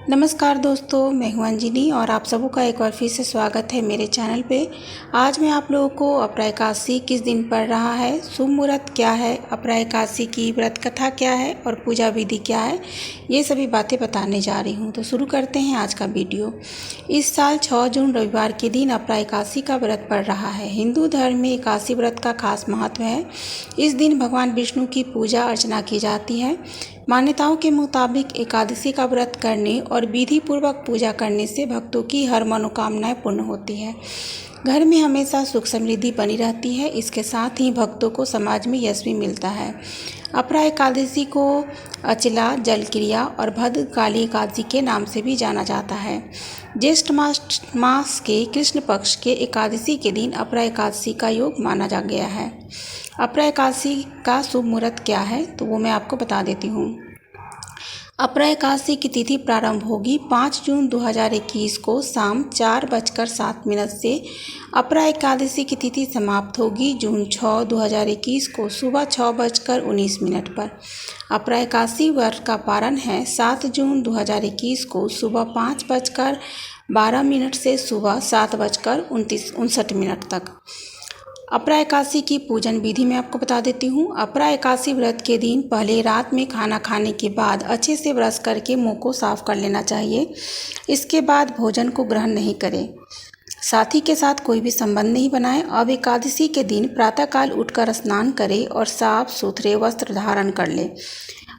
नमस्कार दोस्तों, मैं हूं अंजनी और आप सबों का एक बार फिर से स्वागत है मेरे चैनल पे। आज मैं आप लोगों को अपरा एकादशी किस दिन पड़ रहा है, शुभ मुहूर्त क्या है, अपरा एकादशी की व्रत कथा क्या है और पूजा विधि क्या है, ये सभी बातें बताने जा रही हूँ। तो शुरू करते हैं आज का वीडियो। इस साल 6 जून रविवार के दिन अपरा एकादशी का व्रत पड़ रहा है। हिंदू धर्म में एकादशी व्रत का खास महत्व है। इस दिन भगवान विष्णु की पूजा अर्चना की जाती है। मान्यताओं के मुताबिक एकादशी का व्रत करने और विधि पूर्वक पूजा करने से भक्तों की हर मनोकामनाएं पूर्ण होती है। घर में हमेशा सुख समृद्धि बनी रहती है। इसके साथ ही भक्तों को समाज में यश भी मिलता है। अपरा एकादशी को अचला, जलक्रिया और भद्रकाली एकादशी के नाम से भी जाना जाता है। ज्येष्ठ मास के कृष्ण पक्ष के एकादशी के दिन अपरा एकादशी का योग माना जा गया है। अपरा एकादशी का शुभ मुहूर्त क्या है, तो वो मैं आपको बता देती हूँ। अपरा एकादशी की तिथि प्रारंभ होगी 5 जून 2021 को शाम 4:07 से। अपरा एकादशी की तिथि समाप्त होगी जून 6, 2021 को सुबह 6:19 पर। अपरा एकादशी व्रत का पारण है 7 जून 2021 को सुबह 5:12 से सुबह 7:59 तक। अपरा एकादशी की पूजन विधि मैं आपको बता देती हूँ। अपरा एकादशी व्रत के दिन पहले रात में खाना खाने के बाद अच्छे से ब्रश करके मुंह को साफ कर लेना चाहिए। इसके बाद भोजन को ग्रहण नहीं करें। साथी के साथ कोई भी संबंध नहीं बनाएं। अब एकादशी के दिन प्रातःकाल उठकर स्नान करें और साफ सुथरे वस्त्र धारण कर लें।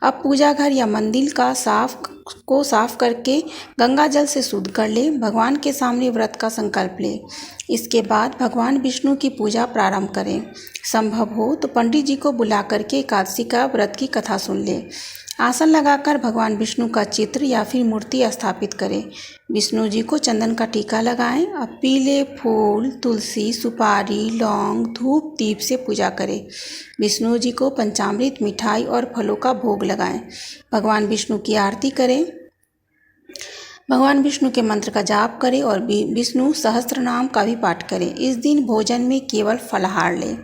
अब पूजा घर या मंदिर का साफ करके गंगा जल से शुद्ध कर ले। भगवान के सामने व्रत का संकल्प ले। इसके बाद भगवान विष्णु की पूजा प्रारंभ करें। संभव हो तो पंडित जी को बुला करके एकादशी का व्रत की कथा सुन ले। आसन लगाकर भगवान विष्णु का चित्र या फिर मूर्ति स्थापित करें। विष्णु जी को चंदन का टीका लगाएं। अब पीले फूल, तुलसी, सुपारी, लौंग, धूप, दीप से पूजा करें। विष्णु जी को पंचामृत, मिठाई और फलों का भोग लगाएं। भगवान विष्णु की आरती करें। भगवान विष्णु के मंत्र का जाप करें और विष्णु सहस्त्र नाम का भी पाठ करें। इस दिन भोजन में केवल फलाहार लें।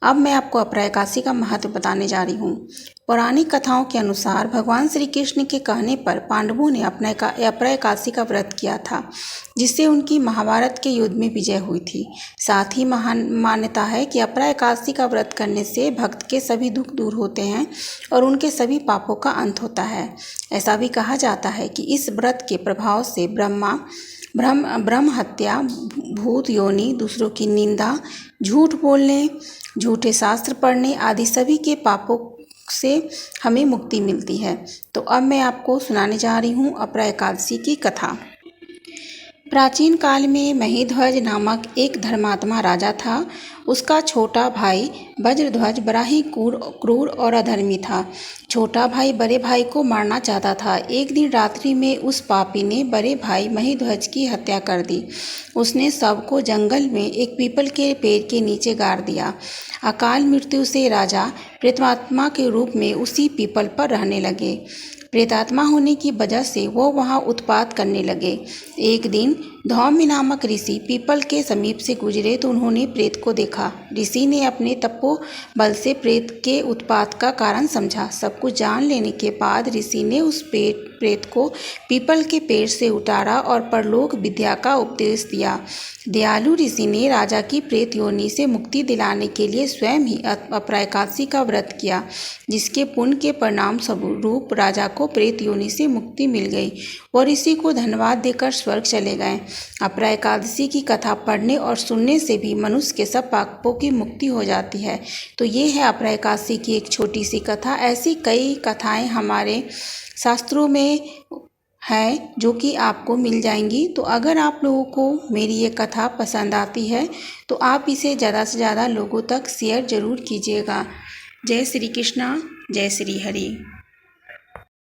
अब मैं आपको अपरा एकादशी का महत्व बताने जा रही हूँ। पौराणिक कथाओं के अनुसार भगवान श्री कृष्ण के कहने पर पांडवों ने अपरा एकादशी का व्रत किया था, जिससे उनकी महाभारत के युद्ध में विजय हुई थी। साथ ही महान मान्यता है कि अपरा एकादशी का व्रत करने से भक्त के सभी दुख दूर होते हैं और उनके सभी पापों का अंत होता है। ऐसा भी कहा जाता है कि इस व्रत के प्रभाव से ब्रह्म हत्या, भूत योनि, दूसरों की निंदा, झूठ बोलने, झूठे शास्त्र पढ़ने आदि सभी के पापों से हमें मुक्ति मिलती है। तो अब मैं आपको सुनाने जा रही हूँ अपरा एकादशी की कथा। प्राचीन काल में महीध्वज नामक एक धर्मात्मा राजा था। उसका छोटा भाई वज्रध्वज बड़ा ही क्रूर और अधर्मी था। छोटा भाई बड़े भाई को मारना चाहता था। एक दिन रात्रि में उस पापी ने बड़े भाई महीध्वज की हत्या कर दी। उसने शव को जंगल में एक पीपल के पेड़ के नीचे गाड़ दिया। अकाल मृत्यु से राजा प्रेतात्मा के रूप में उसी पीपल पर रहने लगे। प्रेतात्मा होने की वजह से वो वहाँ उत्पात करने लगे। एक दिन धौम्य नामक ऋषि पीपल के समीप से गुजरे तो उन्होंने प्रेत को देखा। ऋषि ने अपने तपो बल से प्रेत के उत्पात का कारण समझा। सब कुछ जान लेने के बाद ऋषि ने उस प्रेत को पीपल के पेड़ से उतारा और परलोक विद्या का उपदेश दिया। दयालु ऋषि ने राजा की प्रेत योनि से मुक्ति दिलाने के लिए स्वयं ही अपरा एकादशी का व्रत किया, जिसके पुण्य के परिणाम स्वरूप राजा को प्रेत योनि से मुक्ति मिल गई और ऋषि को धन्यवाद देकर स्वर्ग चले गए। अपरा एकादशी की कथा पढ़ने और सुनने से भी मनुष्य के सब पापों की मुक्ति हो जाती है। तो ये है अपरा एकादशी की एक छोटी सी कथा। ऐसी कई कथाएं हमारे शास्त्रों में है जो कि आपको मिल जाएंगी। तो अगर आप लोगों को मेरी ये कथा पसंद आती है तो आप इसे ज़्यादा से ज़्यादा लोगों तक शेयर ज़रूर कीजिएगा। जय श्री कृष्णा, जय श्री हरि।